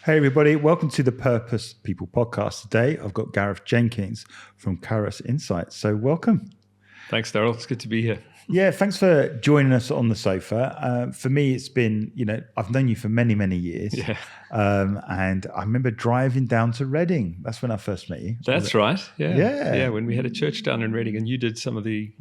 Hey everybody, welcome to the Purpose People podcast. Today I've got Gareth Jenkins from Charis Insights. So welcome. Thanks, Daryl. It's good to be here. Yeah, thanks for joining us on the sofa. For me, it's been, I've known you for many, many years. Yeah. And I remember driving down to Reading. That's when I first met you. That's right. Yeah. Yeah. When we had a church down in Reading and you did some of the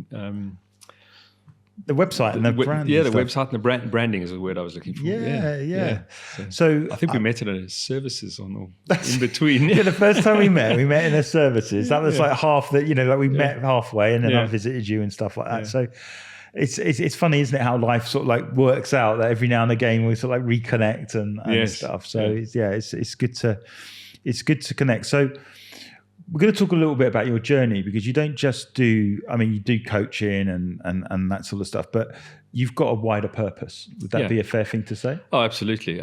website and the brand. Yeah, the website and the branding is the word I was looking for. Yeah. So I think we met at a services in between. Yeah, the first time we met in a services. That was like half that, we met halfway and then I visited you and stuff like that. Yeah. So it's funny, isn't it, how life sort of like works out that every now and again we sort of like reconnect and stuff. So it's good to connect. So we're going to talk a little bit about your journey, because you don't just do, you do coaching and that sort of stuff, but you've got a wider purpose. Would that be a fair thing to say? Oh, absolutely.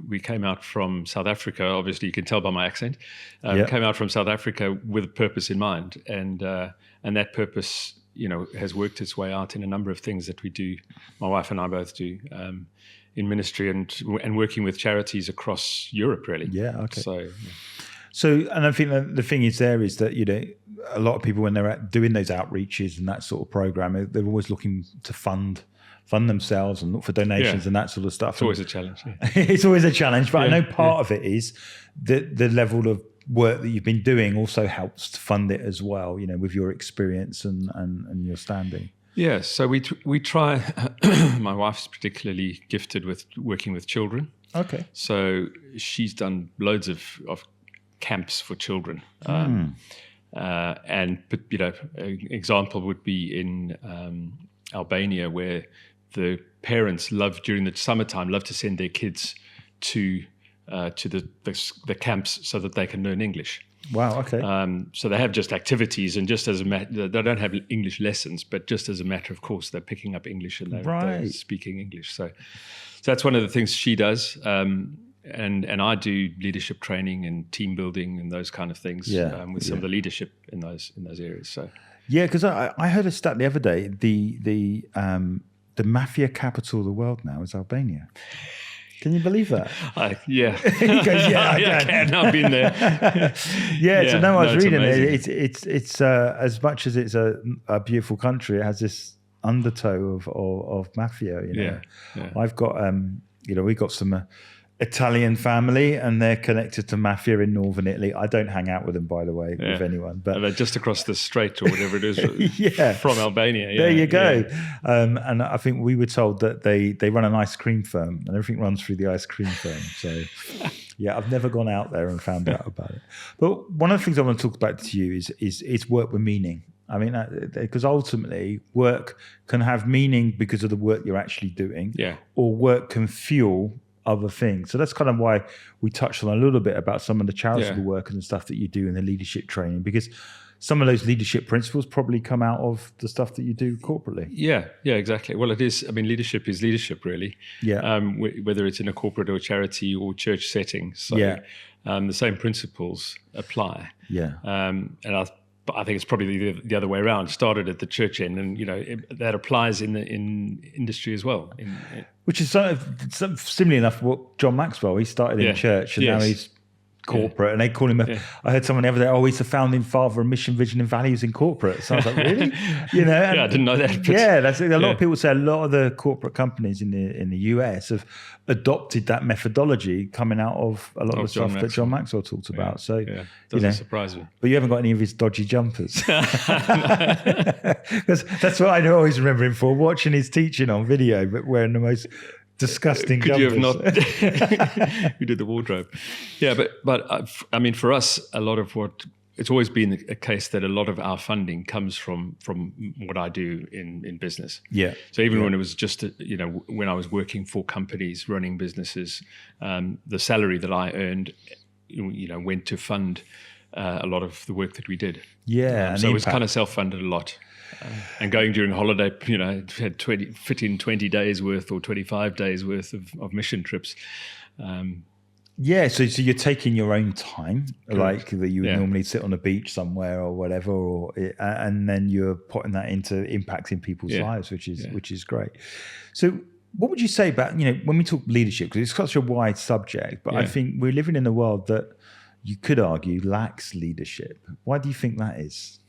We came out from South Africa. Obviously, you can tell by my accent. Came out from South Africa with a purpose in mind. And that purpose, has worked its way out in a number of things that we do. My wife and I both do in ministry and working with charities across Europe, really. Yeah, okay. So, and I think that the thing is there is that, a lot of people, when they're doing those outreaches and that sort of program, they're always looking to fund themselves and look for donations and that sort of stuff. It's always a challenge. Yeah. It's always a challenge, but I know part of it is the level of work that you've been doing also helps to fund it as well, with your experience and your standing. Yeah, so we try, my wife's particularly gifted with working with children. Okay. So she's done loads of camps for children. An example would be in Albania, where the parents during the summertime love to send their kids to the camps so that they can learn English. Wow. Okay. So they have just activities, and just as they don't have English lessons, but just as a matter of course, they're picking up English and they're speaking English. So that's one of the things she does. And I do leadership training and team building and those kind of things with some of the leadership in those areas. So because I heard a stat the other day. The mafia capital of the world now is Albania. Can you believe that? Yeah. He goes, I can. I've been there. So I was reading it. It's as much as it's a beautiful country, it has this undertow of mafia. I've got we've got some Italian family, and they're connected to mafia in northern Italy. I don't hang out with them, by the way, with anyone. But they're just across the strait or whatever it is from Albania. There you go. And I think we were told that they run an ice cream firm, and everything runs through the ice cream firm. So, I've never gone out there and found out about it. But one of the things I want to talk about to you is work with meaning. Because ultimately work can have meaning because of the work you're actually doing, or work can fuel other things. So that's kind of why we touched on a little bit about some of the charitable work and the stuff that you do in the leadership training, because some of those leadership principles probably come out of the stuff that you do corporately. Yeah, exactly. Well, it is. Leadership is leadership, really. Yeah. Whether it's in a corporate or charity or church setting. So the same principles apply. Yeah. But I think it's probably the other way around. Started at the church end, and that applies in industry as well. Which is similarly enough what John Maxwell. He started in church, and now he's corporate, and they call him. I heard someone the other day, he's the founding father of mission, vision, and values in corporate. So I was like, really? I didn't know that. That's a lot of people say. A lot of the corporate companies in the US have adopted that methodology coming out of a lot of the stuff that John Maxwell talked about. So doesn't surprise me. But you haven't got any of his dodgy jumpers, because that's what I always remember him for, watching his teaching on video, but wearing the most disgusting Could jumpers. You have not? We did the wardrobe. Yeah, but for us, a lot of it's always been a case that a lot of our funding comes from what I do in business. Yeah. So even when it was just when I was working for companies running businesses, the salary that I earned, went to fund a lot of the work that we did. Yeah. So it was kind of self-funded a lot. And going during holiday, had 20 days worth or 25 days worth of mission trips. So you're taking your own time, correct, like that you would normally sit on a beach somewhere or whatever, and then you're putting that into impacting people's lives, which is great. So what would you say about, when we talk leadership, because it's such a wide subject, but I think we're living in a world that you could argue lacks leadership. Why do you think that is?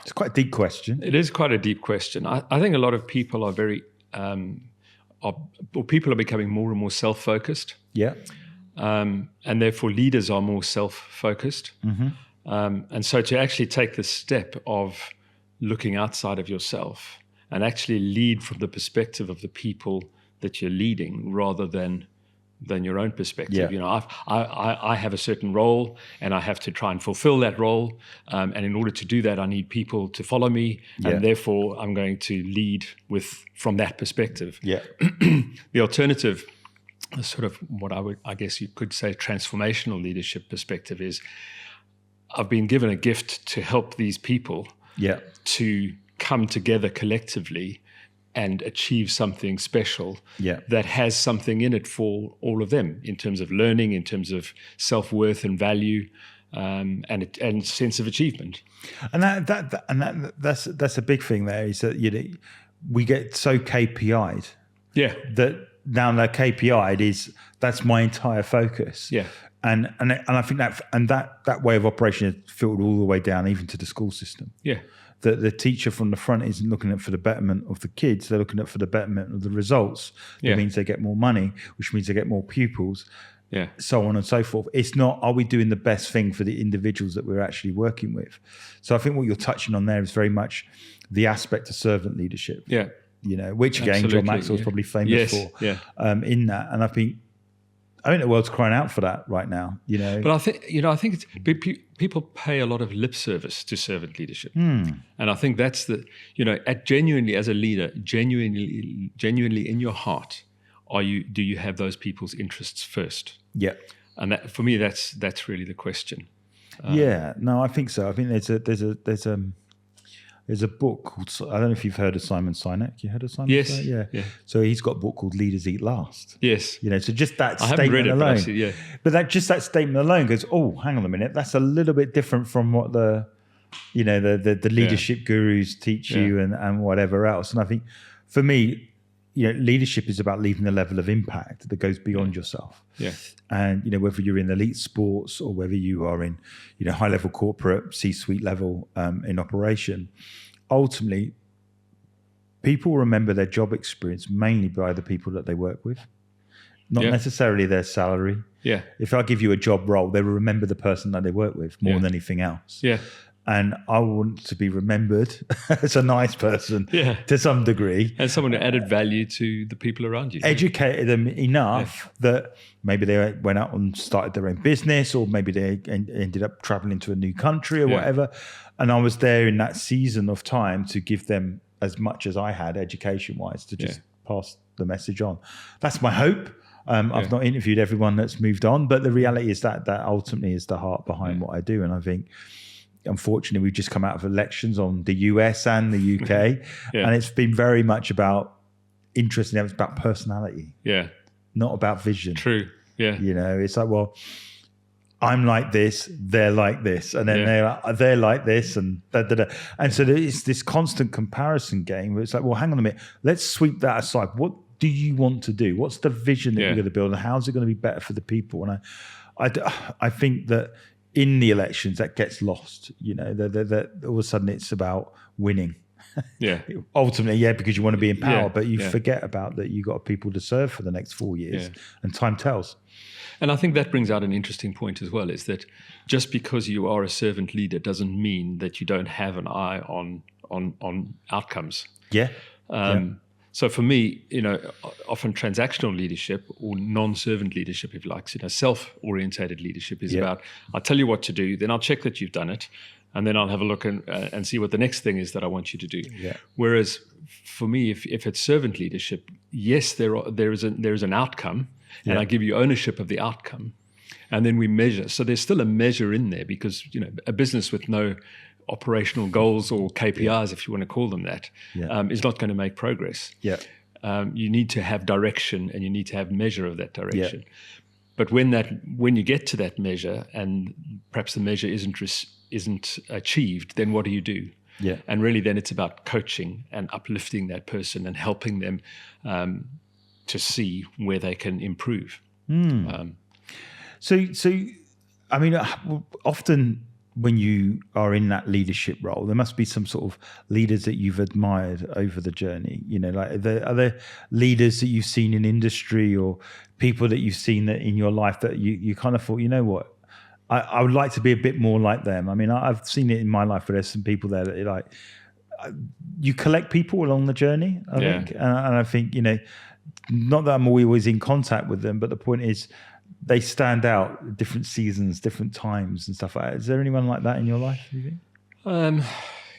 It's quite a deep question. It is quite a deep question. I think a lot of people are people are becoming more and more self-focused. Yeah. And therefore leaders are more self-focused. Mm-hmm. And so to actually take the step of looking outside of yourself and actually lead from the perspective of the people that you're leading rather than your own perspective. Yeah. I have a certain role and I have to try and fulfill that role. And in order to do that, I need people to follow me. And therefore, I'm going to lead from that perspective. Yeah. The alternative, sort of what I guess you could say transformational leadership perspective is, I've been given a gift to help these people to come together collectively and achieve something special that has something in it for all of them in terms of learning, in terms of self-worth and value, and sense of achievement. And that's a big thing there, is that we get so KPI'd that now that KPI'd that's my entire focus. Yeah. And I think that way of operation is filtered all the way down, even to the school system. Yeah. The teacher from the front isn't looking at for the betterment of the kids; they're looking at for the betterment of the results. It means they get more money, which means they get more pupils. Yeah. So on and so forth. It's not, are we doing the best thing for the individuals that we're actually working with? So I think what you're touching on there is very much the aspect of servant leadership. Yeah. Which again, John Maxwell's probably famous for. Yeah. In that, and I think the world's crying out for that right now. But I think it's people pay a lot of lip service to servant leadership, and I think that's genuinely as a leader, genuinely in your heart, do you have those people's interests first? Yeah. And that, for me, that's really the question. I think so. I think there's a book called, I don't know if you've heard of Simon Sinek. You heard of Simon Sinek? Yeah. So he's got a book called Leaders Eat Last. Yes. So just that I statement haven't read it, alone. But that statement alone goes, oh, hang on a minute. That's a little bit different from what the leadership gurus teach you and whatever else. And I think for me, leadership is about leaving a level of impact that goes beyond yourself. Yeah. And, whether you're in elite sports or whether you are in, high level corporate, C-suite level in operation, ultimately, people remember their job experience mainly by the people that they work with, not necessarily their salary. Yeah. If I give you a job role, they will remember the person that they work with more than anything else. Yeah. And I want to be remembered as a nice person to some degree. And someone who added value to the people around you. Educated them enough that maybe they went out and started their own business, or maybe they ended up traveling to a new country or whatever. And I was there in that season of time to give them as much as I had education-wise to just pass the message on. That's my hope. I've not interviewed everyone that's moved on, but the reality is that ultimately is the heart behind what I do. And I think, unfortunately, we've just come out of elections on the US and the UK, and it's been very much about interest. It's about personality, not about vision. True, it's like, well, I'm like this, they're like this, and then they're like this, and and so it's this constant comparison game where it's like, well, hang on a minute, let's sweep that aside. What do you want to do? What's the vision that you're going to build, and how's it going to be better for the people? And I think that in the elections that gets lost, that all of a sudden it's about winning. Ultimately, because you want to be in power, but you forget about that you got people to serve for the next 4 years, and time tells. And I think that brings out an interesting point as well, is that just because you are a servant leader doesn't mean that you don't have an eye on outcomes. So for me, often transactional leadership or non-servant leadership, if you like, self-orientated leadership is about, I'll tell you what to do, then I'll check that you've done it, and then I'll have a look and see what the next thing is that I want you to do. Whereas for me, if it's servant leadership, yes, there is an outcome, and I give you ownership of the outcome, and then we measure. So there's still a measure in there, because a business with no operational goals or KPIs, if you want to call them that, is not going to make progress. You need to have direction, and you need to have measure of that direction. But when you get to that measure, and perhaps the measure isn't achieved, then what do? Yeah. And really then it's about coaching and uplifting that person and helping them to see where they can improve. So I mean, often when you are in that leadership role, there must be some sort of leaders that you've admired over the journey. You know, like are there leaders that you've seen in industry or people that you've seen that in your life that you kind of thought, you know what, I would like to be a bit more like them. I mean, I've seen it in my life where there's some people there that like, you collect people along the journey, I think. And I think, you know, not that I'm always in contact with them, but the point is, they stand out at different seasons, different times and stuff like that. Is there anyone like that in your life, do you think?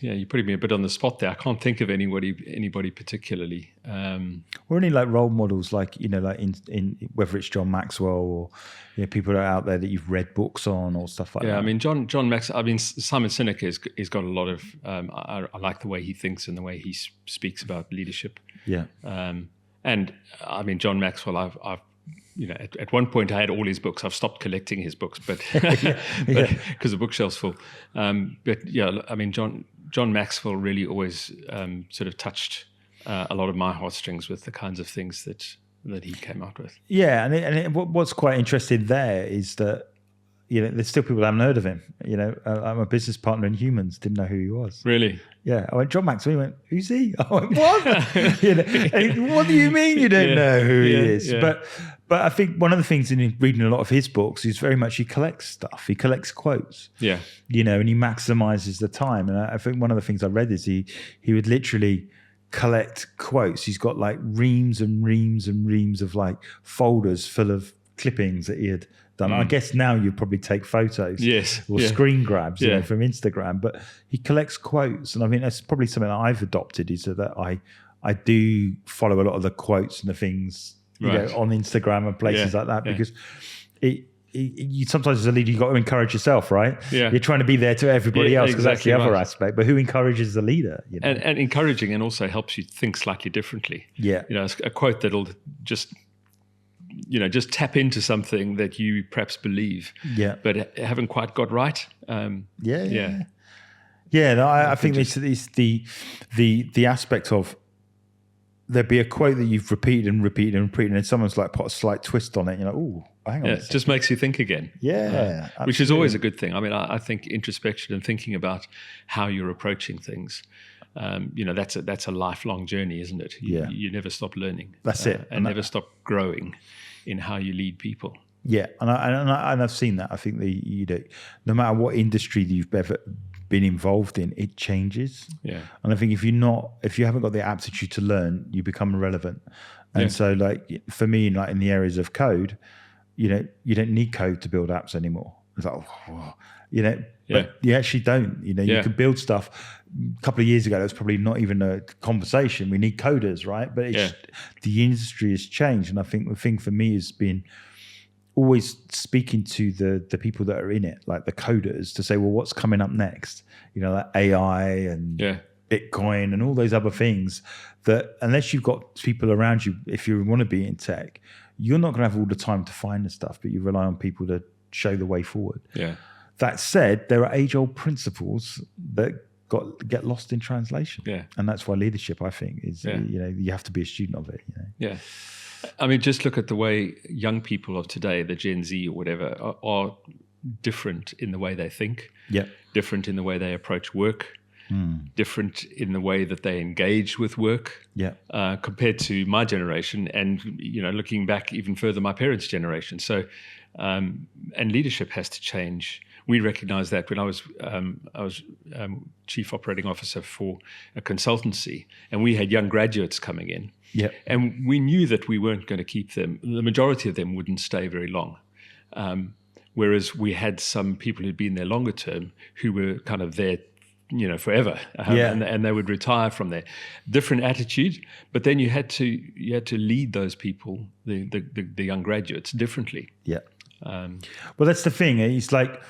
Yeah, you're putting me a bit on the spot there. I can't think of anybody particularly. Or any like role models, like, you know, like in whether it's John Maxwell or, you know, people that are out there that you've read books on or stuff like that. Yeah, I mean, John Maxwell, I mean, Simon Sinek has got a lot of, I like the way he thinks and the way he speaks about leadership. Yeah. And I mean, John Maxwell, I've you know, at one point I had all his books. I've stopped collecting his books, but because the bookshelf's full. But yeah, I mean, John Maxwell really always sort of touched a lot of my heartstrings with the kinds of things that he came out with. Yeah, and what's quite interesting there is that, you know, there's still people that haven't heard of him. You know, I'm a business partner in Humans, didn't know who he was. Really? Yeah, I went, John Maxwell. He went, who's he? I went, what? You know, and what do you mean you don't know who he is? Yeah. But I think one of the things in reading a lot of his books is very much he collects stuff. He collects quotes. Yeah. You know, and he maximizes the time. And I think one of the things I read is he would literally collect quotes. He's got like reams and reams and reams of like folders full of clippings that he had done. I guess now you'd probably take photos, or screen grabs, you know, from Instagram. But he collects quotes, and I mean that's probably something that I've adopted is that I do follow a lot of the quotes and the things you know on Instagram and places like that because you sometimes as a leader you've got to encourage yourself, right? Yeah, you're trying to be there to everybody else because that's the other aspect. But who encourages the leader? You know? and encouraging, and also helps you think slightly differently. Yeah, you know, a quote that'll just tap into something that you perhaps believe, but haven't quite got right. No, I think it's the aspect of there'd be a quote that you've repeated and repeated and repeated, and someone's like put a slight twist on it. You're like, oh, hang on. Yeah, it just makes you think again. Yeah, which is always a good thing. I mean, I think introspection and thinking about how you're approaching things. That's a lifelong journey, isn't it? You never stop learning. That's it, and never stop growing in how you lead people. Yeah, and I've seen that. I think no matter what industry that you've ever been involved in, it changes. Yeah, and I think if you haven't got the aptitude to learn, you become irrelevant. And so, like for me, like in the areas of code, you don't need code to build apps anymore. It's like, but you actually don't. You can build stuff. A couple of years ago, that was probably not even a conversation. We need coders, right? But the industry has changed, and I think the thing for me has been always speaking to the people that are in it, like the coders, to say, well, what's coming up next? You know, like AI and Bitcoin and all those other things that unless you've got people around you, if you want to be in tech, you're not going to have all the time to find the stuff, but you rely on people to show the way forward. Yeah. That said, there are age-old principles that get lost in translation. Yeah. And that's why leadership, I think, is, you have to be a student of it. You know? Yeah. I mean, just look at the way young people of today, the Gen Z or whatever, are different in the way they think, different in the way they approach work, different in the way that they engage with work, compared to my generation and, looking back even further, my parents' generation. So, and leadership has to change. We recognized that when I was chief operating officer for a consultancy, and we had young graduates coming in. Yeah, and we knew that we weren't going to keep them. The majority of them wouldn't stay very long. Whereas we had some people who'd been there longer term who were kind of there, forever. And they would retire from there. Different attitude, but then you had to lead those people, the young graduates, differently. Yeah. Well, that's the thing. It's like,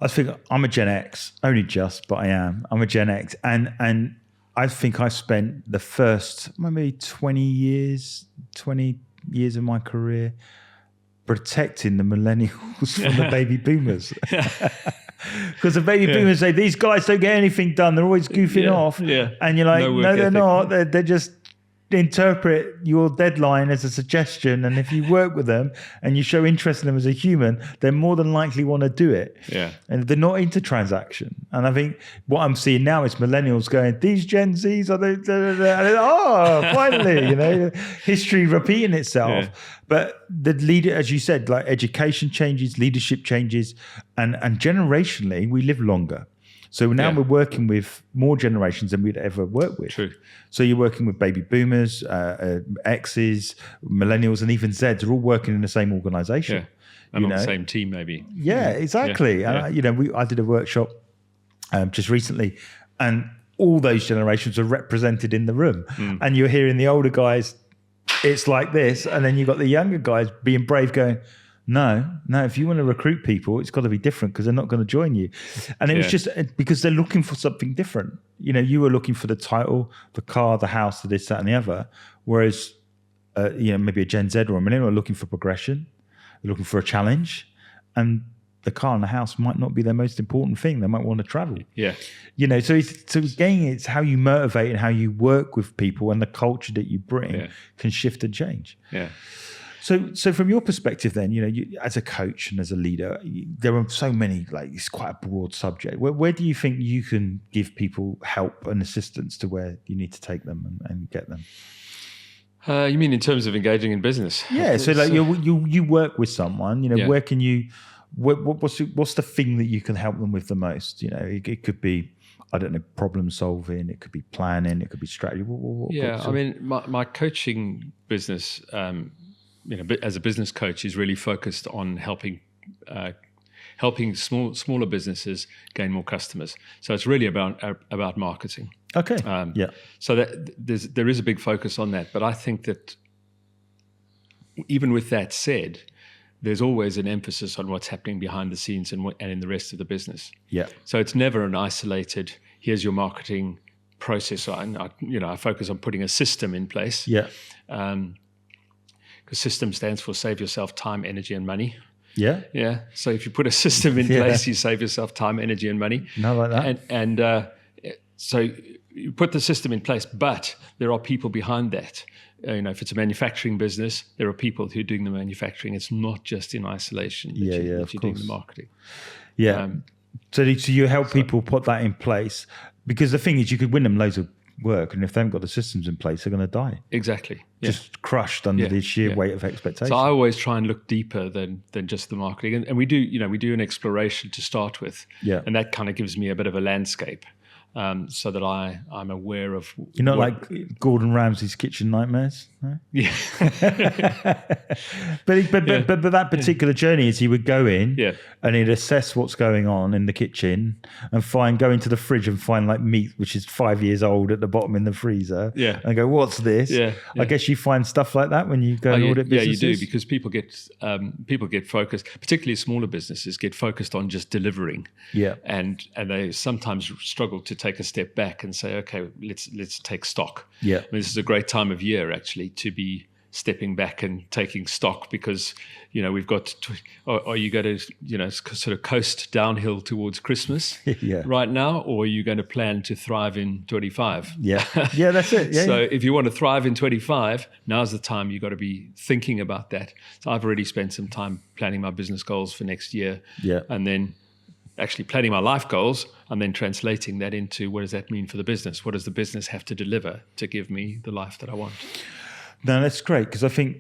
I think I'm a Gen X, only just, but I am. I'm a Gen X, and I think I spent the first maybe 20 years of my career protecting the millennials from the baby boomers. Because the baby boomers say, these guys don't get anything done. They're always goofing off. Yeah. And you're like, No work no, they're ethic. not. They're just interpret your deadline as a suggestion. And if you work with them and you show interest in them as a human, they're more than likely want to do it. Yeah. And they're not into transaction. And I think what I'm seeing now is millennials going, these Gen Zs are finally, history repeating itself. Yeah. But the leader, as you said, like education changes, leadership changes, and generationally we live longer. So now we're working with more generations than we'd ever worked with. True. So you're working with baby boomers, X's, millennials, and even Zs are all working in the same organization. Yeah. And on the same team, maybe. Yeah, exactly. Yeah. And I did a workshop just recently, and all those generations are represented in the room. And you're hearing the older guys, it's like this, and then you've got the younger guys being brave, going, No, if you want to recruit people, it's got to be different because they're not going to join you. And it was just because they're looking for something different. You were looking for the title, the car, the house, the this, that, and the other. Whereas, maybe a Gen Z or a millennial are looking for progression, they're looking for a challenge, and the car and the house might not be their most important thing. They might want to travel. Yeah. So again, it's how you motivate and how you work with people, and the culture that you bring can shift and change. Yeah. So from your perspective then, you, as a coach and as a leader, there are so many, it's quite a broad subject. Where do you think you can give people help and assistance to where you need to take them and get them? You mean in terms of engaging in business? Yeah. So you work with someone, where can you, what's the thing that you can help them with the most? It could be, I don't know, problem solving, it could be planning, it could be strategy. My coaching business, as a business coach, is really focused on helping smaller businesses gain more customers. So it's really about marketing. Okay. So that there is a big focus on that. But I think that even with that said, there's always an emphasis on what's happening behind the scenes and in the rest of the business. Yeah. So it's never an isolated, here's your marketing process. I focus on putting a system in place. Yeah. Because system stands for save yourself time, energy, and money. Yeah. Yeah. So if you put a system in place, you save yourself time, energy, and money. Not like that. And so you put the system in place, but there are people behind that. If it's a manufacturing business, there are people who are doing the manufacturing. It's not just in isolation that you're doing the marketing. Yeah. So you help people put that in place, because the thing is, you could win them loads of work, and if they haven't got the systems in place, they're going to die. Exactly. Just crushed under the sheer weight of expectation. So I always try and look deeper than just the marketing, and we do an exploration to start with, and that kind of gives me a bit of a landscape, so that I'm aware of. You're not like Gordon Ramsay's kitchen nightmares, no? Yeah. but that particular journey is he would go in and he'd assess what's going on in the kitchen and go into the fridge and find like meat which is 5 years old at the bottom in the freezer, and go, what's this? I guess you find stuff like that when you go and audit businesses. Yeah, you do, because people get focused, particularly smaller businesses get focused on just delivering, and they sometimes struggle to take a step back and say, okay, let's take stock. This is a great time of year actually to be stepping back and taking stock, because we've got are you going to sort of coast downhill towards Christmas right now, or are you going to plan to thrive in 25? That's it. So if you want to thrive in 25, now's the time you've got to be thinking about that. So I've already spent some time planning my business goals for next year, and then actually planning my life goals, and then translating that into what does that mean for the business? What does the business have to deliver to give me the life that I want? No, that's great, because I think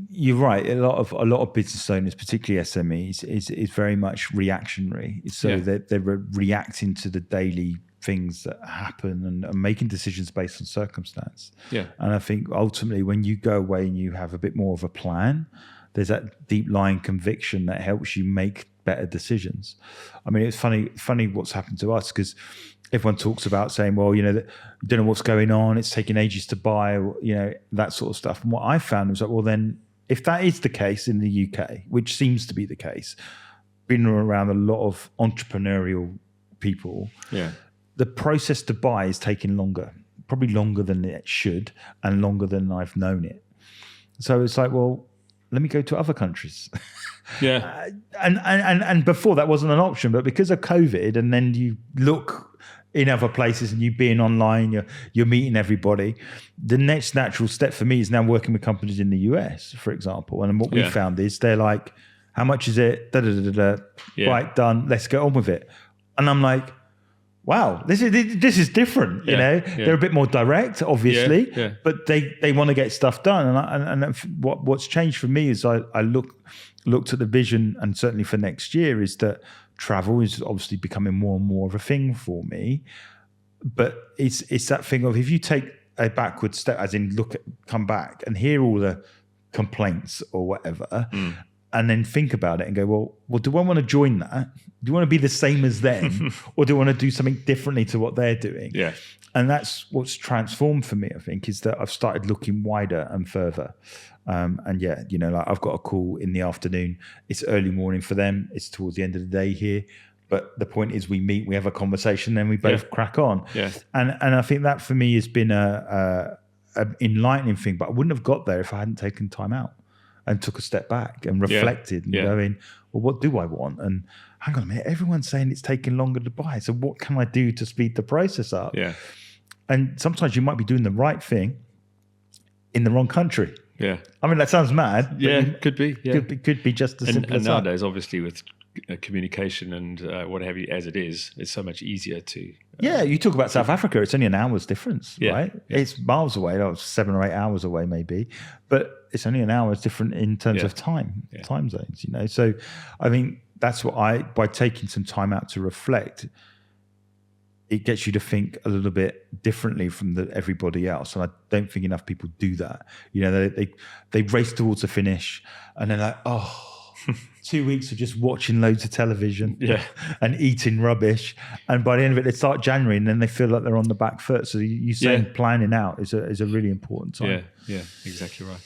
you're right. A lot of business owners, particularly SMEs, is very much reactionary. So they're reacting to the daily things that happen and making decisions based on circumstance. And I think ultimately, when you go away and you have a bit more of a plan, there's that deep lying conviction that helps you make better decisions. I mean, it's funny what's happened to us, because everyone talks about saying, well, you don't know what's going on, it's taking ages to buy, that sort of stuff. And what I found was like, well, then if that is the case in the UK, which seems to be the case, been around a lot of entrepreneurial people, the process to buy is taking longer, probably longer than it should, and longer than I've known it. So it's like, well, let me go to other countries. Yeah. And before that wasn't an option, but because of COVID, and then you look in other places and you being online, you're meeting everybody. The next natural step for me is now working with companies in the US, for example. And what we found is they're like, how much is it? Right, done. Let's get on with it. And I'm like, wow, this is different. You know, they're a bit more direct, obviously, but they want to get stuff done. And what's changed for me is I looked at the vision, and certainly for next year, is that travel is obviously becoming more and more of a thing for me. But it's that thing of, if you take a backward step, as in come back and hear all the complaints or whatever, and then think about it and go, well, do I want to join that? Do you want to be the same as them, or do I want to do something differently to what they're doing? Yeah. And that's what's transformed for me, I think, is that I've started looking wider and further. And yeah, you know, like I've got a call in the afternoon. It's early morning for them. It's towards the end of the day here. But the point is, we meet, we have a conversation, then we both crack on. Yeah. And I think that for me has been a enlightening thing. But I wouldn't have got there if I hadn't taken time out and took a step back and reflected and going, well, what do I want? And hang on a minute, everyone's saying it's taking longer to buy. So what can I do to speed the process up? Yeah. And sometimes you might be doing the right thing in the wrong country. Yeah. I mean, that sounds mad. Yeah, could be. Yeah. Could be just as simple as that. And nowadays, obviously, with communication and what have you, as it is, it's so much easier to... yeah, you talk about South Africa, it's only an hour's difference, right? Yeah. It's miles away, 7 or 8 hours away maybe, but it's only an hour's different in terms of time zones, you know? So I think that's what by taking some time out to reflect, it gets you to think a little bit differently from everybody else. And I don't think enough people do that. You know, they race towards the finish and they're like, 2 weeks of just watching loads of television and eating rubbish. And by the end of it, they start January and then they feel like they're on the back foot. So you saying planning out is a really important time. Yeah, exactly right.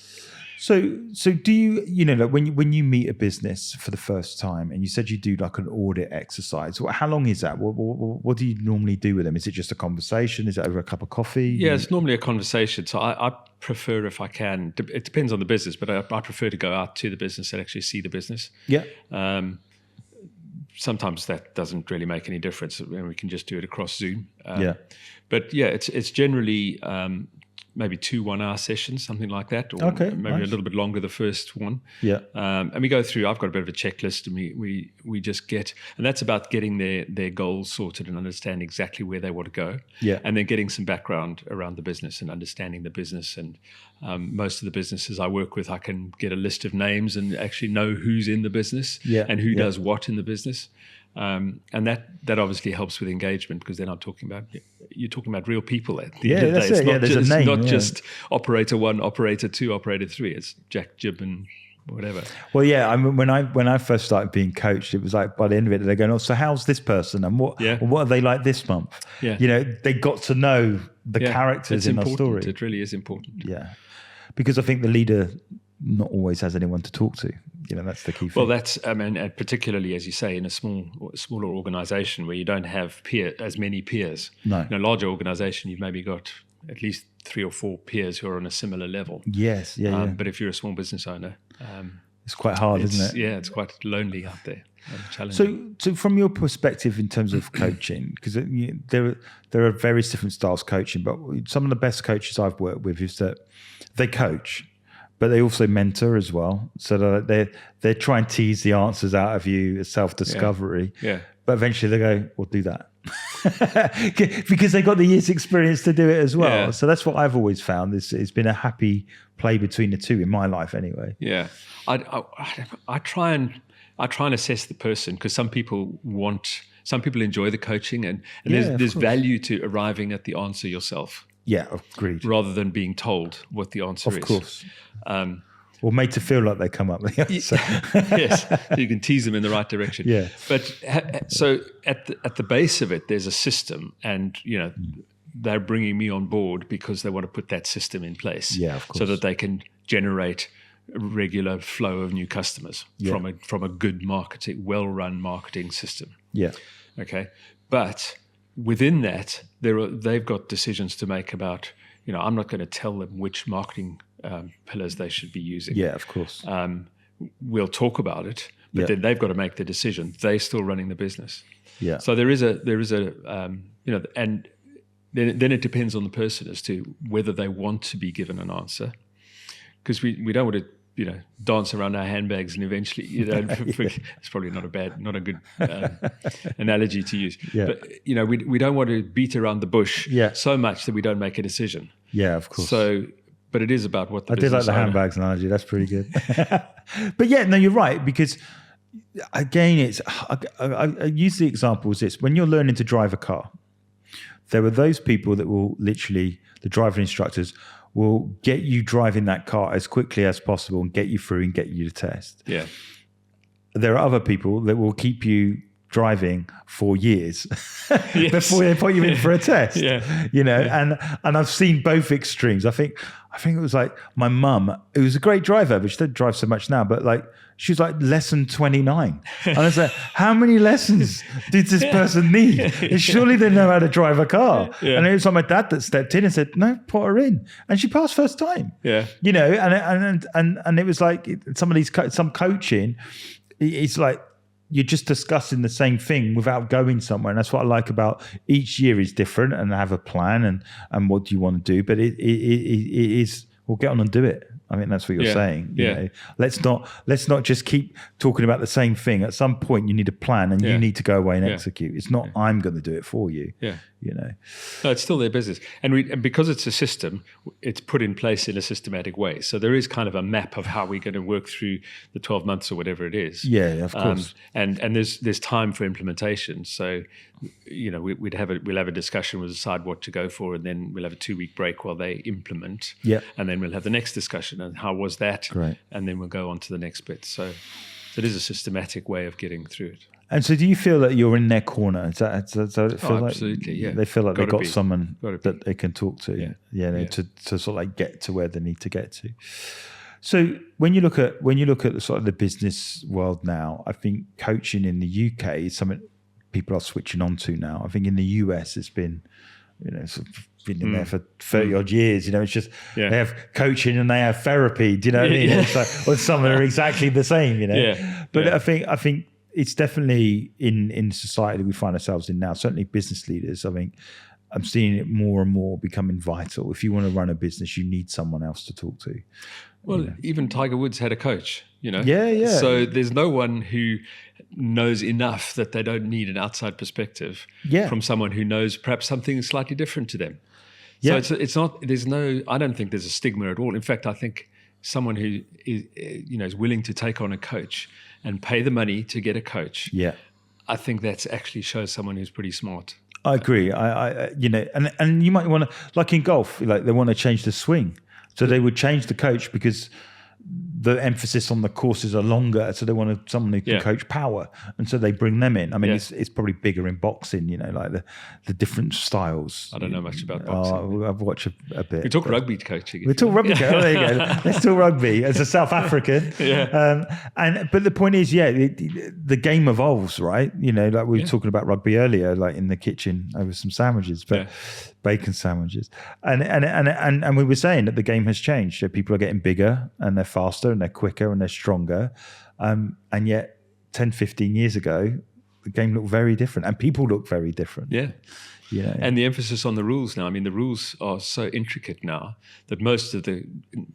So do you know, like when you meet a business for the first time, and you said you do like an audit exercise, how long is that? What do you normally do with them? Is it just a conversation? Is it over a cup of coffee? Yeah, it's normally a conversation. So I prefer, if I can, it depends on the business, but I prefer to go out to the business and actually see the business. Yeah. Sometimes that doesn't really make any difference, and we can just do it across Zoom. But yeah, it's generally maybe 2 1-hour sessions, something like that, or maybe a little bit longer the first one. Yeah. And we go through, I've got a bit of a checklist, and we just get, and that's about getting their goals sorted and understanding exactly where they want to go. Yeah. And then getting some background around the business and understanding the business. And most of the businesses I work with, I can get a list of names and actually know who's in the business and who does what in the business. And that obviously helps with engagement, because then you're talking about real people at the end of the day. It's not just operator 1, operator 2, operator 3. It's Jack, Jib, and whatever. Well, yeah. I mean, when I first started being coached, it was like by the end of it, they're going, "Oh, so how's this person, and what are they like this month?" Yeah. You know, they got to know the characters in the story. It really is important. Yeah, because I think the leader not always has anyone to talk to. You know, that's the key thing. Well, that's, I mean, particularly, as you say, in a smaller organization where you don't have as many peers. No. In a larger organization, you've maybe got at least 3 or 4 peers who are on a similar level. Yes, yeah. But if you're a small business owner, it's quite hard, isn't it? Yeah, it's quite lonely out there. Challenging. So from your perspective in terms of coaching, because there are various different styles of coaching, but some of the best coaches I've worked with is that they coach, but they also mentor as well. So that they try and tease the answers out of you as self-discovery. Yeah. But eventually they go, well, do that. Because they got the years experience to do it as well. Yeah. So that's what I've always found. It's been a happy play between the two in my life anyway. Yeah. I try and assess the person, because some people enjoy the coaching, and there's value to arriving at the answer yourself. Yeah, agreed. Rather than being told what the answer is. Of course. Or made to feel like they come up with the answer. Yes, so you can tease them in the right direction. Yeah. But so at the base of it, there's a system, and they're bringing me on board because they want to put that system in place. Yeah, of course. So that they can generate a regular flow of new customers from a good marketing, well-run marketing system. Yeah. Okay. But within that, they've got decisions to make about, I'm not going to tell them which marketing pillars they should be using. Yeah, of course. We'll talk about it, but then they've got to make the decision. They're still running the business. Yeah. So there is a and then it depends on the person as to whether they want to be given an answer, because we don't want to dance around our handbags and eventually it's probably not a good analogy to use. Yeah. But we don't want to beat around the bush so much that we don't make a decision. Yeah, of course. So, but it is about what the I did like the handbags analogy. That's pretty good. But yeah, no, you're right, because again, I use the example as this: when you're learning to drive a car, there are those people that will literally, the driving instructors will get you driving that car as quickly as possible and get you through and get you to test. Yeah. There are other people that will keep you driving for years before they put you in for a test. And I've seen both extremes. I think it was like my mum, who was a great driver, but she doesn't drive so much now, but like she was like lesson 29. And I was like, how many lessons did this person need? Surely they know how to drive a car. And it was like my dad that stepped in and said, no, put her in. And she passed first time. And it was like some coaching, it's like you're just discussing the same thing without going somewhere. And that's what I like about each year is different and have a plan and what do you want to do. But it is, well, get on and do it. I mean, that's what you're saying. You know? Let's not just keep talking about the same thing. At some point, you need a plan and you need to go away and execute. It's not I'm going to do it for you. No, it's still their business, and because it's a system, it's put in place in a systematic way. So there is kind of a map of how we're going to work through the 12 months or whatever it is. Yeah, of course. And there's time for implementation. So we'll have a discussion, we'll decide what to go for, and then we'll have a 2-week break while they implement. Yeah, and then we'll have the next discussion and how was that? Right. And then we'll go on to the next bit. So it is a systematic way of getting through it. And so do you feel that you're in their corner? Does it feel absolutely, yeah. They feel like they've got someone that they can talk to, to sort of like get to where they need to get to. So when you look at the sort of the business world now, I think coaching in the UK is something people are switching on to now. I think in the US it's been, sort of been in there for 30 odd years. It's just they have coaching and they have therapy. Do you know what I mean? It's like, well, some are exactly the same. But I think it's definitely in society that we find ourselves in now. Certainly, business leaders. I think I'm seeing it more and more becoming vital. If you want to run a business, you need someone else to talk to. Well, even Tiger Woods had a coach. Yeah. So there's no one who knows enough that they don't need an outside perspective from someone who knows perhaps something slightly different to them. So it's not. There's no. I don't think there's a stigma at all. In fact, I think someone who is willing to take on a coach and pay the money to get a coach. Yeah, I think that's actually shows someone who's pretty smart. I agree. And you might want to, like in golf, like they want to change the swing, so they would change the coach because the emphasis on the courses are longer, so they want someone who can coach power, and so they bring them in. I mean, it's probably bigger in boxing, like the different styles. I don't know much about boxing. I've watched a bit. We talk rugby coaching. We talk rugby. Oh, there you go. Let's talk rugby as a South African. But the point is, the game evolves, right? Like we were talking about rugby earlier, like in the kitchen over some sandwiches, but bacon sandwiches, and we were saying that the game has changed. So people are getting bigger and they're faster and they're quicker and they're stronger, and yet 10, 15 years ago the game looked very different and people look very different. And the emphasis on the rules now. I mean, the rules are so intricate now that most of the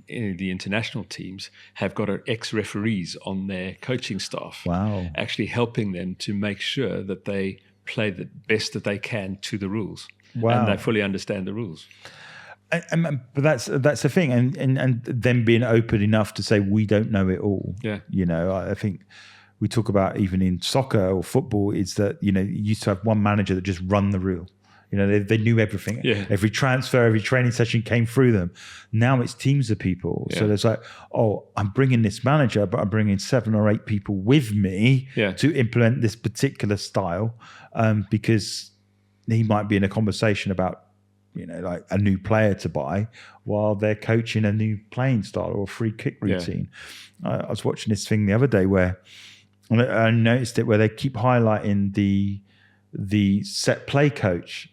international teams have got ex-referees on their coaching staff. Wow. Actually helping them to make sure that they play the best that they can to the rules. Wow. And they fully understand the rules. But that's the thing, and them being open enough to say we don't know it all. I think we talk about even in soccer or football is that you used to have one manager that just run the reel. They knew everything. Every transfer, every training session came through them. Now it's teams of people. So there's like, I'm bringing this manager, but I'm bringing 7 or 8 people with me to implement this particular style, because he might be in a conversation about like a new player to buy while they're coaching a new playing style or a free kick routine. I was watching this thing the other day where I noticed it where they keep highlighting the set play coach.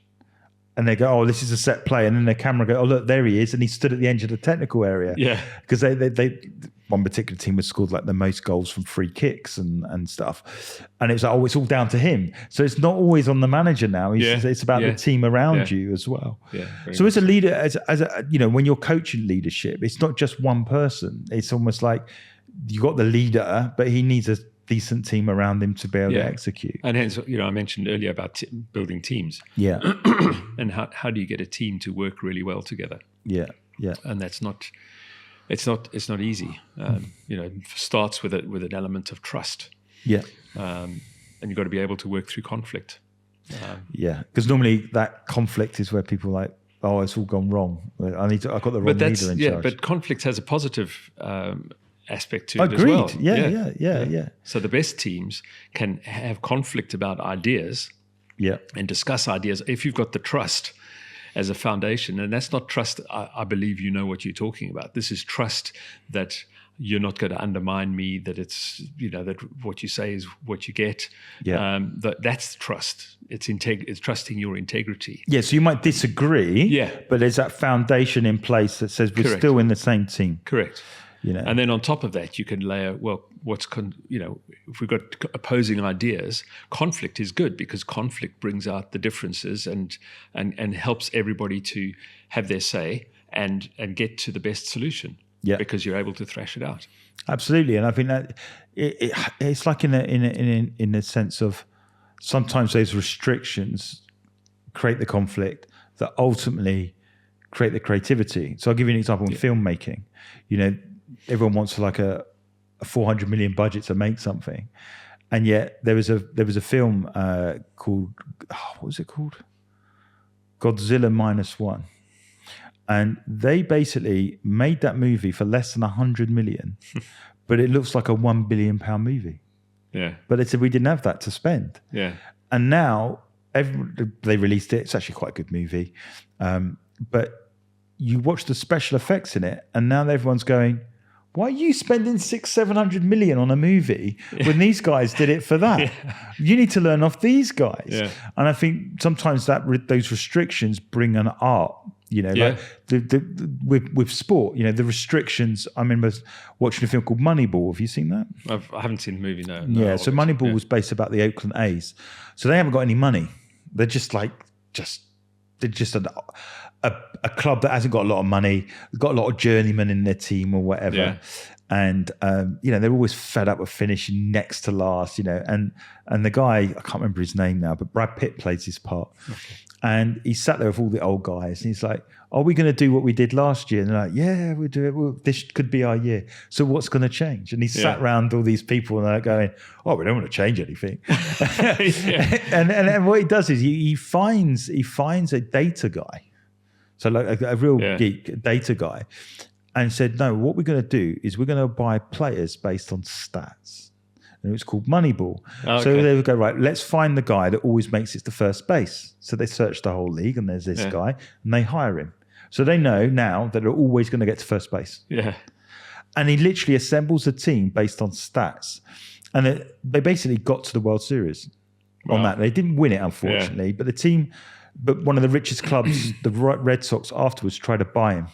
and they go, oh, this is a set play. And then their camera go, oh, look, there he is. And he stood at the edge of the technical area. Yeah. Because they one particular team had scored like the most goals from free kicks and stuff. And it's like, oh, it's all down to him. So it's not always on the manager now. It's about the team around you as well. Yeah, so as a leader, as a, you know, when you're coaching leadership, it's not just one person. It's almost like you got the leader, but he needs a decent team around him to be able to execute. And hence, you know, I mentioned earlier about building teams. Yeah. And how do you get a team to work really well together? Yeah. Yeah. And that's not, it's not easy. You know, it starts with an element of trust. Yeah. And you've got to be able to work through conflict. Yeah. Because normally that conflict is where people are like, oh, it's all gone wrong. I've got the wrong leader in charge. But conflict has a positive aspect to it Agreed. as well. Yeah. So the best teams can have conflict about ideas and discuss ideas if you've got the trust as a foundation. And that's not trust, I believe you know what you're talking about. This is trust that you're not going to undermine me, that it's, you know, that what you say is what you get. Yeah. That's trust. It's trusting your integrity. Yeah, so you might disagree, but there's that foundation in place that says we're still in the same team. Correct. You know. And then on top of that, you can layer, well, if we've got opposing ideas, conflict is good because conflict brings out the differences and helps everybody to have their say and get to the best solution. Yeah. Because you're able to thrash it out. Absolutely. And I think that it's like in a sense of sometimes those restrictions create the conflict that ultimately create the creativity. So I'll give you an example in filmmaking. You know, everyone wants like a 400 million budget to make something, and yet there was a film called what was it called? Godzilla -1, and they basically made that movie for less than 100 million, but it looks like a £1 billion movie. Yeah, but they said we didn't have that to spend. Yeah, and now they released it. It's actually quite a good movie, but you watch the special effects in it, and now everyone's going, why are you spending 600-700 million on a movie when these guys did it for that? You need to learn off these guys. Yeah. And I think sometimes those restrictions bring an art, you know, like with sport, you know, the restrictions. I remember watching a film called Moneyball. Have you seen that? I haven't seen the movie, no. Yeah, so Moneyball was based about the Oakland A's. So they haven't got any money. They're just a club that hasn't got a lot of money, got a lot of journeymen in their team or whatever. Yeah. And, you know, they're always fed up with finishing next to last, you know, and the guy, I can't remember his name now, but Brad Pitt plays his part. Okay. And he sat there with all the old guys and he's like, are we going to do what we did last year? And they're like, yeah, we'll do it. Well, this could be our year. So what's going to change? And he sat around all these people and they're going, oh, we don't want to change anything. and what he does is he finds a data guy. So like a real geek, a data guy, and said, no, what we're going to do is we're going to buy players based on stats. And it was called Moneyball. Okay. So they would go, right, let's find the guy that always makes it to first base. So they search the whole league and there's this guy and they hire him. So they know now that they're always going to get to first base. Yeah. And he literally assembles a team based on stats. And they basically got to the World Series on that. They didn't win it, unfortunately, but the team... But one of the richest clubs, the Red Sox, afterwards tried to buy him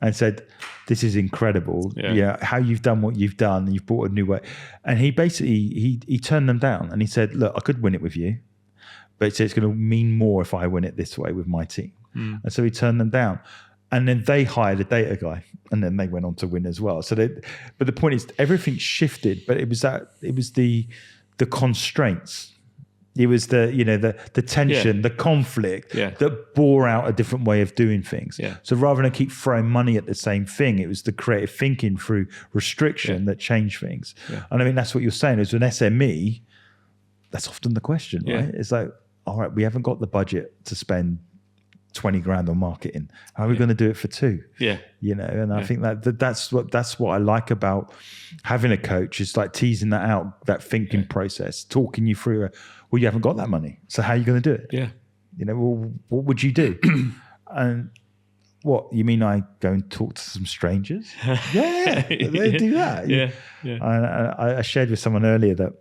and said, this is incredible. Yeah, how you've done what you've done. You've brought a new way. And he basically, he turned them down and he said, look, I could win it with you, but it's going to mean more if I win it this way with my team. Mm. And so he turned them down. And then they hired a data guy and then they went on to win as well. So but the point is everything shifted, but it was the constraints. It was the tension, the conflict that bore out a different way of doing things. Yeah. So rather than keep throwing money at the same thing, it was the creative thinking through restriction that changed things. Yeah. And I mean, that's what you're saying. As an SME, that's often the question, right? It's like, all right, we haven't got the budget to spend 20 grand on marketing. How are we going to do it for 2? Yeah. You know, and I think that's what I like about having a coach is like teasing that out, that thinking process, talking you through well, you haven't got that money. So how are you going to do it? Yeah. You know, well, what would you do? And what, you mean I go and talk to some strangers? Yeah, they do that. Yeah. I shared with someone earlier that,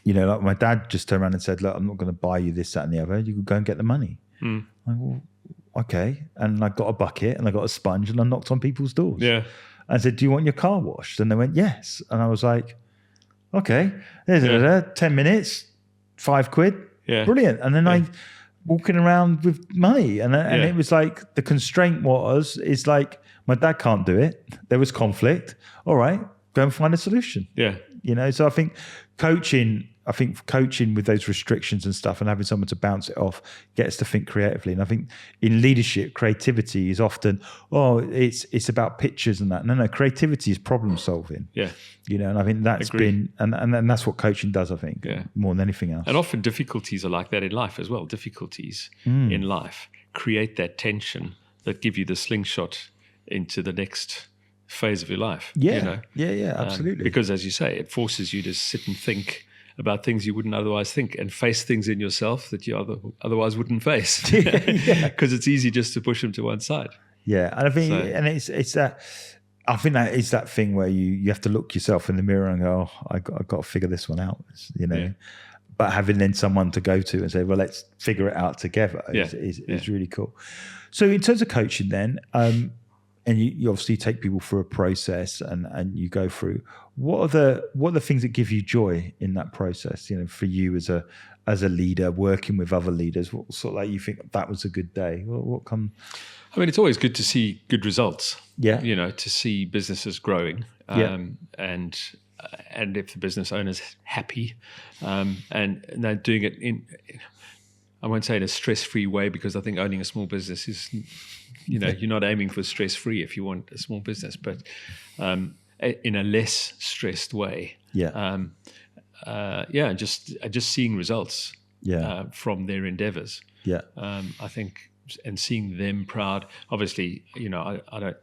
you know, like my dad just turned around and said, look, I'm not going to buy you this, that and the other. You could go and get the money. I'm like, well, okay. And I got a bucket and I got a sponge and I knocked on people's doors. Yeah. I said, do you want your car washed? And they went, yes. And I was like, okay, 10 minutes, £5. Yeah. Brilliant. And then I walking around with money. And it was like, the constraint is like, my dad can't do it. There was conflict. All right, go and find a solution. Yeah. So I think coaching with those restrictions and stuff and having someone to bounce it off gets to think creatively. And I think in leadership, creativity is often, it's about pictures and that. No, creativity is problem solving. Yeah. And I think that's been, and that's what coaching does, I think, more than anything else. And often difficulties are like that in life as well. Difficulties in life create that tension that give you the slingshot into the next phase of your life. Yeah. Absolutely. Because as you say, it forces you to sit and think about things you wouldn't otherwise think and face things in yourself that you otherwise wouldn't face. Because it's easy just to push them to one side. Yeah. And I think, it's that, I think that is that thing where you have to look yourself in the mirror and go, I've got to figure this one out, But having then someone to go to and say, well, let's figure it out together is really cool. So in terms of coaching then, and you obviously take people through a process and you go through, what are the things that give you joy in that process? For you as a leader working with other leaders, what sort of like you think that was a good day? What come? I mean, it's always good to see good results. Yeah. To see businesses growing. And if the business owner's happy, and they're doing it in, I won't say in a stress-free way, because I think owning a small business is, you're not aiming for stress-free if you want a small business, but in a less stressed way. Yeah. Just seeing results. From their endeavors. Yeah. I think, and seeing them proud. Obviously, I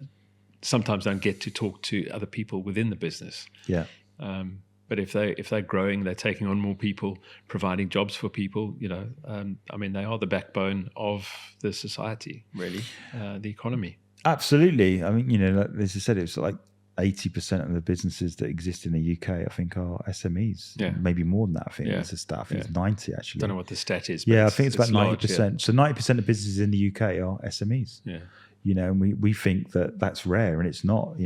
sometimes don't get to talk to other people within the business. Yeah. But if they're growing, they're taking on more people, providing jobs for people. They are the backbone of the society, really, the economy. Absolutely. I mean, like as I said, it's like 80% of the businesses that exist in the UK, I think, are SMEs. Yeah. Maybe more than that. I think it's a stat. I think it's 90 actually. Don't know what the stat is. But I think it's about 90%. Large, So 90% of businesses in the UK are SMEs. Yeah. And we think that that's rare, and it's not.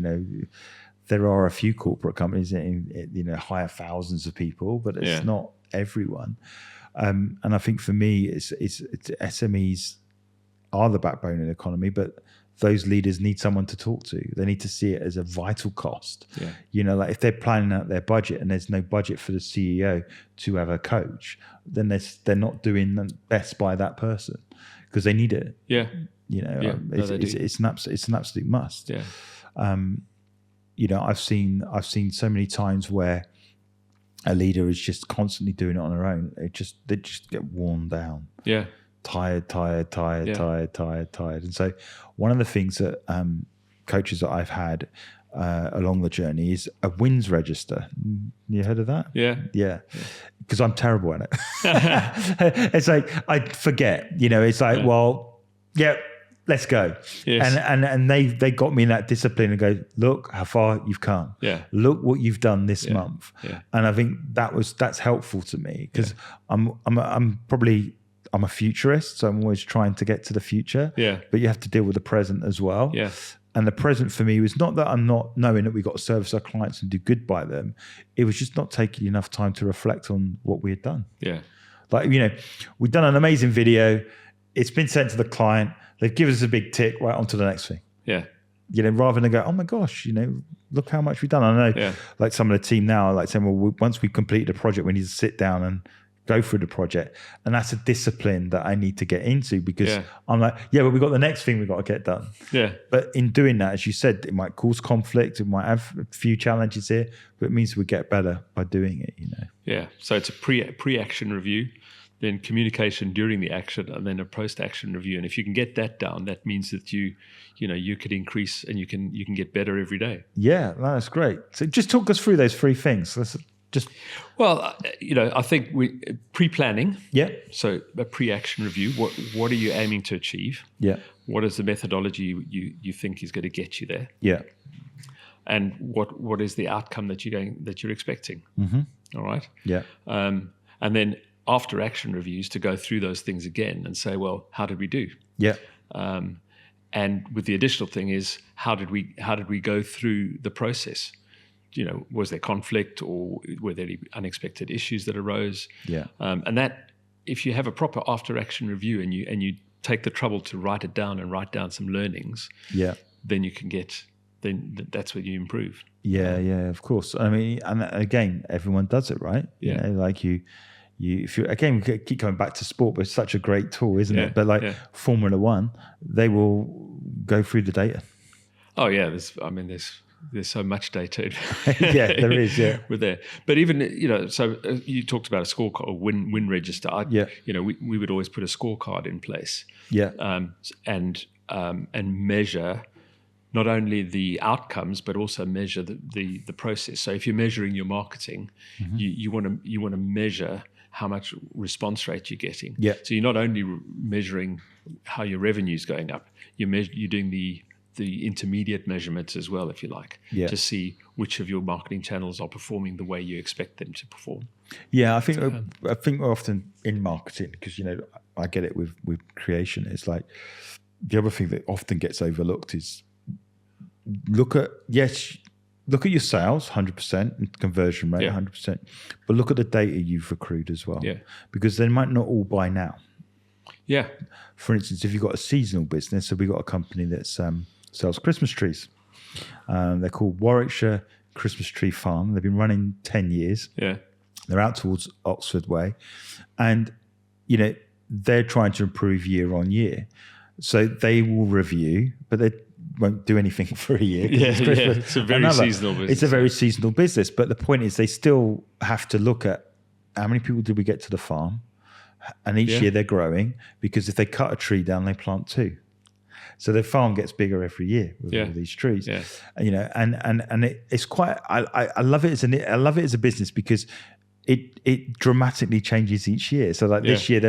There are a few corporate companies that hire thousands of people, but it's not everyone. And I think for me, it's SMEs are the backbone of the economy, but those leaders need someone to talk to. They need to see it as a vital cost. Yeah. Like if they're planning out their budget and there's no budget for the CEO to have a coach, then they're not doing the best by that person because they need it. Yeah. It's an absolute must. Yeah. I've seen so many times where a leader is just constantly doing it on their own. They just get worn down. Yeah. Tired. And so one of the things that coaches that I've had along the journey is a wins register. You heard of that? Yeah. Because I'm terrible at it. It's like I forget. It's like, well, yeah. Let's go. Yes. And they got me in that discipline and go, look how far you've come. Yeah. Look what you've done this month. Yeah. And I think that's helpful to me because I'm a futurist, so I'm always trying to get to the future. Yeah. But you have to deal with the present as well. Yeah. And the present for me was not that I'm not knowing that we've got to service our clients and do good by them. It was just not taking enough time to reflect on what we had done. Yeah. Like, we've done an amazing video. It's been sent to the client. They've given us a big tick, right on to the next thing. Yeah. Rather than go, oh my gosh, look how much we've done. I know like some of the team now are like saying, well, once we've completed a project, we need to sit down and go through the project. And that's a discipline that I need to get into because I'm like, but we've got the next thing we've got to get done. Yeah. But in doing that, as you said, it might cause conflict. It might have a few challenges here, but it means we get better by doing it, Yeah. So it's a pre-action review, then communication during the action, and then a post-action review. And if you can get that down, that means that you could increase and you can get better every day. Yeah, that's great. So just talk us through those three things. Let's just. Well, I think we pre-planning. Yeah. So a pre-action review. What are you aiming to achieve? Yeah. What is the methodology you think is going to get you there? Yeah. And what is the outcome that you're expecting? Mm-hmm. All right. Yeah. And then after action reviews to go through those things again and say, well, how did we do? Yeah. And with the additional thing is, how did we go through the process? Was there conflict, or were there any unexpected issues that arose? Yeah. And that, if you have a proper after action review and you take the trouble to write it down and write down some learnings, then you can then that's where you improve. Yeah, of course. I mean, and again, everyone does it, right? Yeah. Like if you again, we keep coming back to sport, but it's such a great tool, isn't it? But like Formula One, they will go through the data. Oh yeah, there's so much data. Yeah, there is. Yeah, with there. But even so you talked about a scorecard or win register. We would always put a scorecard in place. Yeah. And measure not only the outcomes but also measure the process. So if you're measuring your marketing, you want to measure how much response rate you're getting. Yeah. So you're not only measuring how your revenue is going up, you're doing the intermediate measurements as well, if you like, to see which of your marketing channels are performing the way you expect them to perform. Yeah, I think we're often in marketing because I get it with creation. It's like the other thing that often gets overlooked is look at your sales 100% and conversion rate 100%, but look at the data you've accrued as well. Yeah, because they might not all buy now. Yeah. For instance, if you've got a seasonal business, so we've got a company that sells Christmas trees. They're called Warwickshire Christmas Tree Farm. They've been running 10 years. Yeah. They're out towards Oxford Way. And, they're trying to improve year on year. So they will review, but they won't do anything for a year. It's a very seasonal business. It's a very seasonal business. But the point is they still have to look at how many people did we get to the farm? And each year they're growing, because if they cut a tree down, they plant two. So the farm gets bigger every year with all these trees. Yeah. And it's quite. I love it as a business because it dramatically changes each year. So like this year,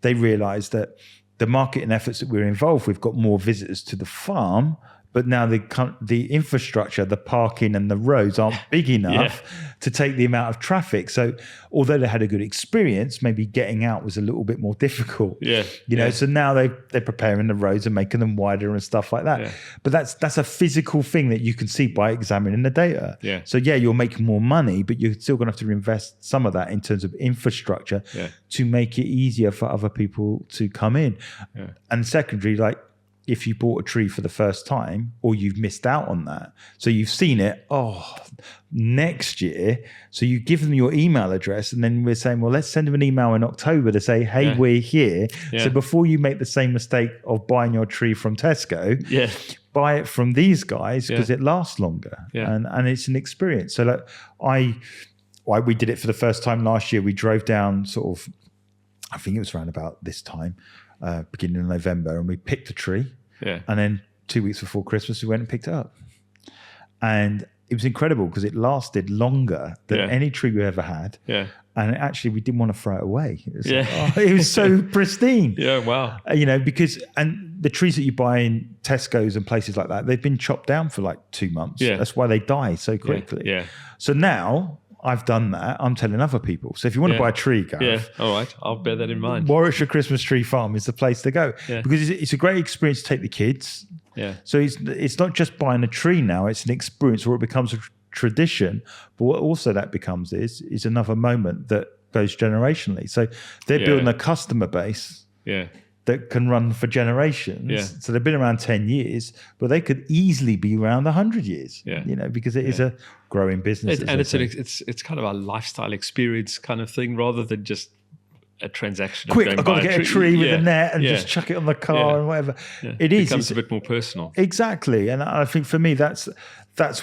they realised that the marketing efforts that we're involved with got more visitors to the farm. But now the infrastructure, the parking and the roads aren't big enough to take the amount of traffic. So although they had a good experience, maybe getting out was a little bit more difficult. So now they're preparing the roads and making them wider and stuff like that. Yeah. But that's a physical thing that you can see by examining the data. Yeah. So you'll make more money, but you're still going to have to invest some of that in terms of infrastructure to make it easier for other people to come in. Yeah. And secondary, like, if you bought a tree for the first time or you've missed out on that. So you've seen it, next year. So you give them your email address and then we're saying, well, let's send them an email in October to say, hey, we're here. Yeah. So before you make the same mistake of buying your tree from Tesco, buy it from these guys because it lasts longer. Yeah. And it's an experience. So like we did it for the first time last year. We drove down sort of, I think it was around about this time, beginning of November, and we picked a tree. Yeah. And then 2 weeks before Christmas, we went and picked it up. And it was incredible because it lasted longer than any tree we ever had. Yeah. And actually, we didn't want to throw it away. It was it was so pristine. Yeah, wow. Because the trees that you buy in Tesco's and places like that, they've been chopped down for like 2 months. Yeah. That's why they die so quickly. Yeah. So now I've done that. I'm telling other people. So if you want to buy a tree, Gareth, all right, I'll bear that in mind. Warwickshire Christmas Tree Farm is the place to go because it's a great experience to take the kids. Yeah. So it's not just buying a tree now; it's an experience, or it becomes a tradition. But what also that becomes is another moment that goes generationally. So they're building a customer base. Yeah. That can run for generations. Yeah. So they've been around 10 years, but they could easily be around 100 years. Yeah. Because it is a growing business. It's kind of a lifestyle experience kind of thing rather than just a transaction. Quick, I've got to get a tree with a net and just chuck it on the car and whatever. Yeah. It becomes a bit more personal. Exactly. And I think for me, that's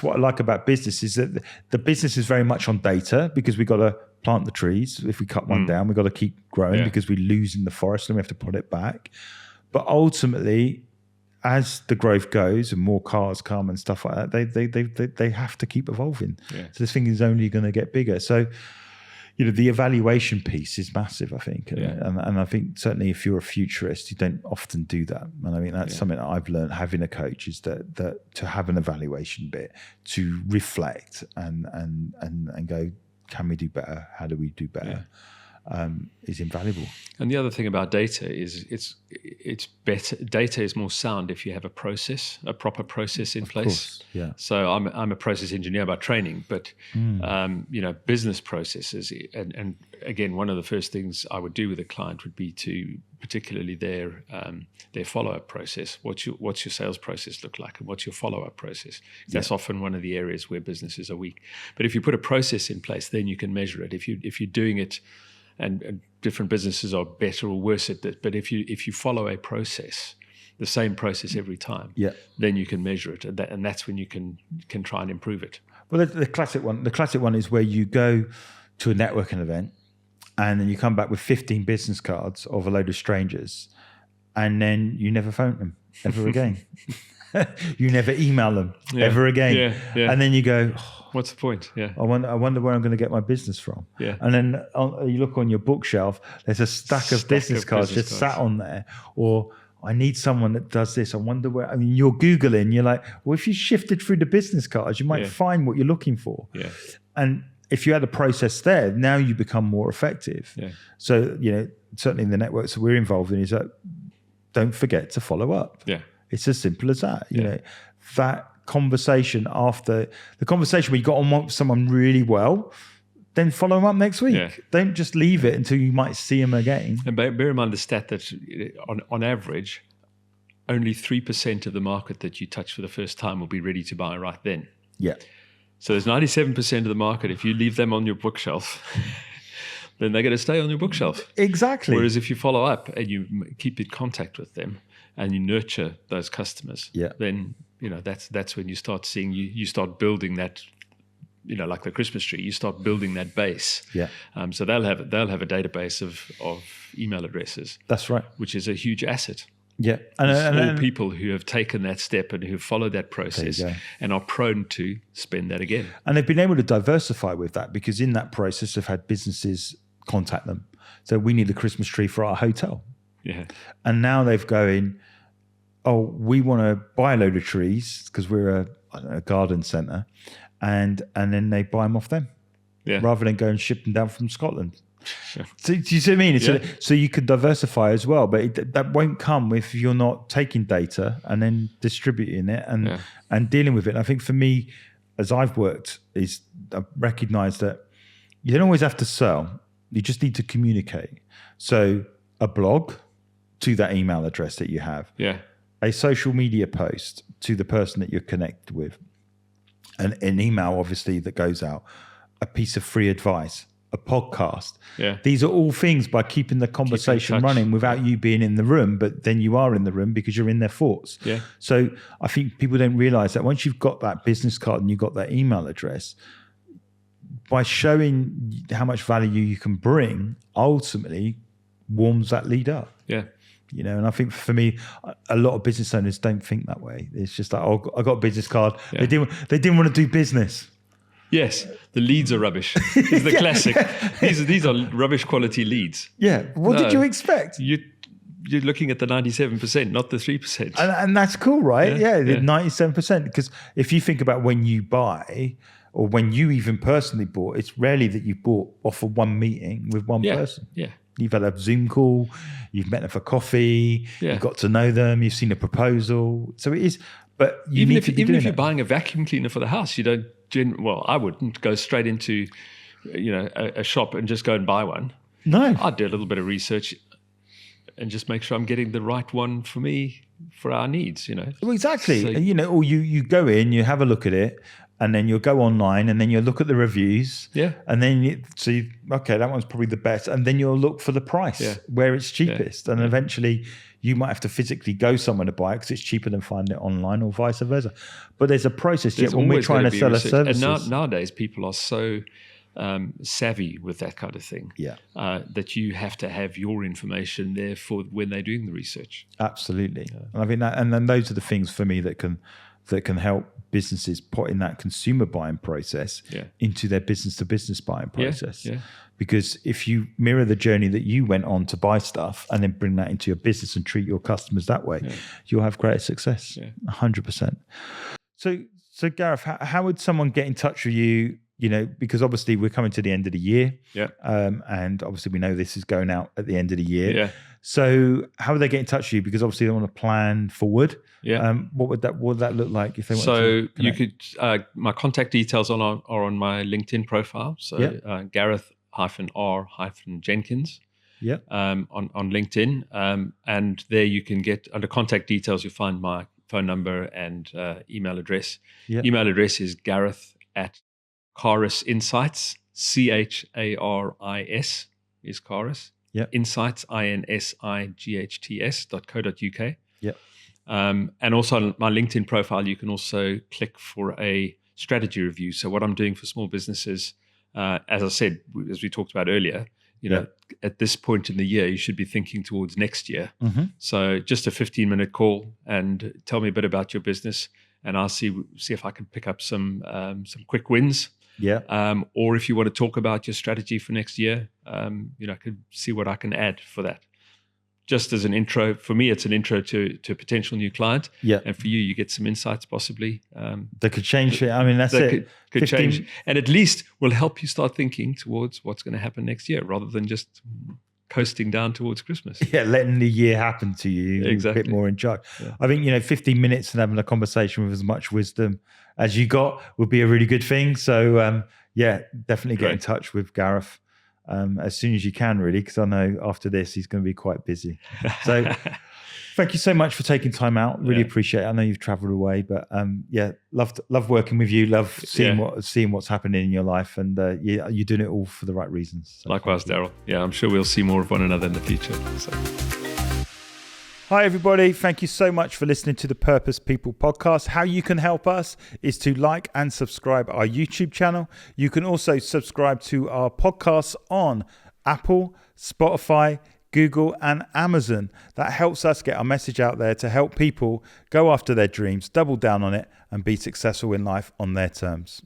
what I like about business is that the business is very much on data because we got to plant the trees. If we cut one down, we've got to keep growing because we lose in the forest and we have to put it back. But ultimately, as the growth goes and more cars come and stuff like that, they have to keep evolving. Yeah. So this thing is only going to get bigger. So, the evaluation piece is massive, I think. And I think certainly if you're a futurist, you don't often do that. And I mean, that's something that I've learned having a coach is that to have an evaluation bit, to reflect and go, can we do better? How do we do better? is invaluable. And the other thing about data is it's better. Data is more sound if you have a proper process in place. Course, yeah. So I'm a process engineer by training, but business processes, and again, one of the first things I would do with a client would be to, particularly their follow-up process. What's your sales process look like, and what's your follow-up process? That's often one of the areas where businesses are weak. But if you put a process in place, then you can measure it. If you're doing it, and different businesses are better or worse at it, but if you follow a process, the same process every time, then you can measure it, and that's when you can try and improve it. Well, the classic one is where you go to a networking event, and then you come back with 15 business cards of a load of strangers, and then you never phone them ever again. You never email them ever again. And then you go, what's the point? I wonder where I'm going to get my business from. And then you look on your bookshelf, there's a stack of business cards just sat on there. Or I need someone that does this. I wonder where. I mean, you're Googling. You're like, well, if you shifted through the business cards, you might find what you're looking for. And if you had a process there, now you become more effective. So, certainly in the networks that we're involved in is that don't forget to follow up. It's as simple as that. You know, that conversation after the conversation where you got on with someone really well, then follow them up next week. Don't just leave it until you might see them again. And bear in mind the stat that on average, only 3% of the market that you touch for the first time will be ready to buy right then. So there's 97% of the market. If you leave them on your bookshelf, then they're going to stay on your bookshelf. Exactly. Whereas if you follow up and you keep in contact with them and you nurture those customers, then that's when you start seeing you start building that, like the Christmas tree, you start building that base. So they'll have a database of email addresses. That's right. Which is a huge asset. And all people who have taken that step and who followed that process and are prone to spend that again. And they've been able to diversify with that because in that process they've had businesses contact them. So we need a Christmas tree for our hotel. And now they've going, oh, we want to buy a load of trees because we're a garden centre, and then they buy them off them rather than go and ship them down from Scotland. So, do you see what I mean? So you can diversify as well, but that won't come if you're not taking data and then distributing it and dealing with it. And I think for me, as I've worked, I've recognised that you don't always have to sell. You just need to communicate. So a blog to that email address that you have. A social media post to the person that you're connected with. An email, obviously, that goes out. A piece of free advice. A podcast. These are all things by keeping the conversation running without you being in the room, but then you are in the room because you're in their thoughts. So I think people don't realize that once you've got that business card and you've got that email address, by showing how much value you can bring, ultimately warms that lead up. And I think for me, a lot of business owners don't think that way. It's just like, oh, I got a business card. They didn't want to do business. Yes, the leads are rubbish. It's the classic. These are rubbish quality leads. What did you expect? You're looking at the 97%, not the 3%. And that's cool, right? The 97%. Because if you think about when you buy or when you even personally bought, it's rarely that you bought off of one meeting with one person. You've had a Zoom call, you've met them for coffee, you've got to know them, you've seen a proposal. So it is, but even if you're buying a vacuum cleaner for the house, you don't. I wouldn't go straight into, a shop and just go and buy one. No, I'd do a little bit of research and just make sure I'm getting the right one for me, for our needs. Well, exactly. So, or you go in, you have a look at it, and then you'll go online, and then you'll look at the reviews. And then you see, okay, that one's probably the best, and then you'll look for the price where it's cheapest, and eventually you might have to physically go somewhere to buy it because it's cheaper than finding it online or vice versa. But there's a process when we're trying to sell a service. And nowadays, people are so savvy with that kind of thing that you have to have your information there for when they're doing the research. Absolutely. And I think that, and then those are the things for me that can help businesses put in that consumer buying process into their business-to-business buying process. Because if you mirror the journey that you went on to buy stuff and then bring that into your business and treat your customers that way, you'll have greater success, 100%. So Gareth, how would someone get in touch with you because obviously we're coming to the end of the year. Yeah. And obviously we know this is going out at the end of the year. Yeah. So how would they get in touch with you? Because obviously they want to plan forward. Yeah. What would that look like if they want to So connect? you could, my contact details are on my LinkedIn profile. So Gareth-R-Jenkins. Yeah. On LinkedIn. And there you can get, under contact details, you'll find my phone number and email address. Yeah. Email address is Gareth@Charis Insights, Charis is Charis. Yeah. Insights, insights.co.uk. Yeah. And also on my LinkedIn profile, you can also click for a strategy review. So what I'm doing for small businesses, as I said, as we talked about earlier, at this point in the year, you should be thinking towards next year. Mm-hmm. So just a 15-minute call and tell me a bit about your business, and I'll see if I can pick up some quick wins. Yeah. Or if you want to talk about your strategy for next year, I could see what I can add for that. Just as an intro, for me, it's an intro to a potential new client. Yeah. And for you get some insights possibly. That could change it. I mean, that's it. Could change. And at least will help you start thinking towards what's going to happen next year rather than just coasting down towards Christmas. Yeah, letting the year happen to you. Exactly. A bit more in charge. Yeah. I think, 15 minutes and having a conversation with as much wisdom as you got would be a really good thing. So, definitely get in touch with Gareth. As soon as you can, really, because I know after this he's going to be quite busy. So thank you so much for taking time out. Really appreciate it. I know you've traveled away, but love working with you. Love seeing what's happening in your life, and you're doing it all for the right reasons. So likewise, Daryl. Yeah, I'm sure we'll see more of one another in the future. So. Hi, everybody. Thank you so much for listening to the Purpose People podcast. How you can help us is to like and subscribe our YouTube channel. You can also subscribe to our podcasts on Apple, Spotify, Google, and Amazon. That helps us get our message out there to help people go after their dreams, double down on it, and be successful in life on their terms.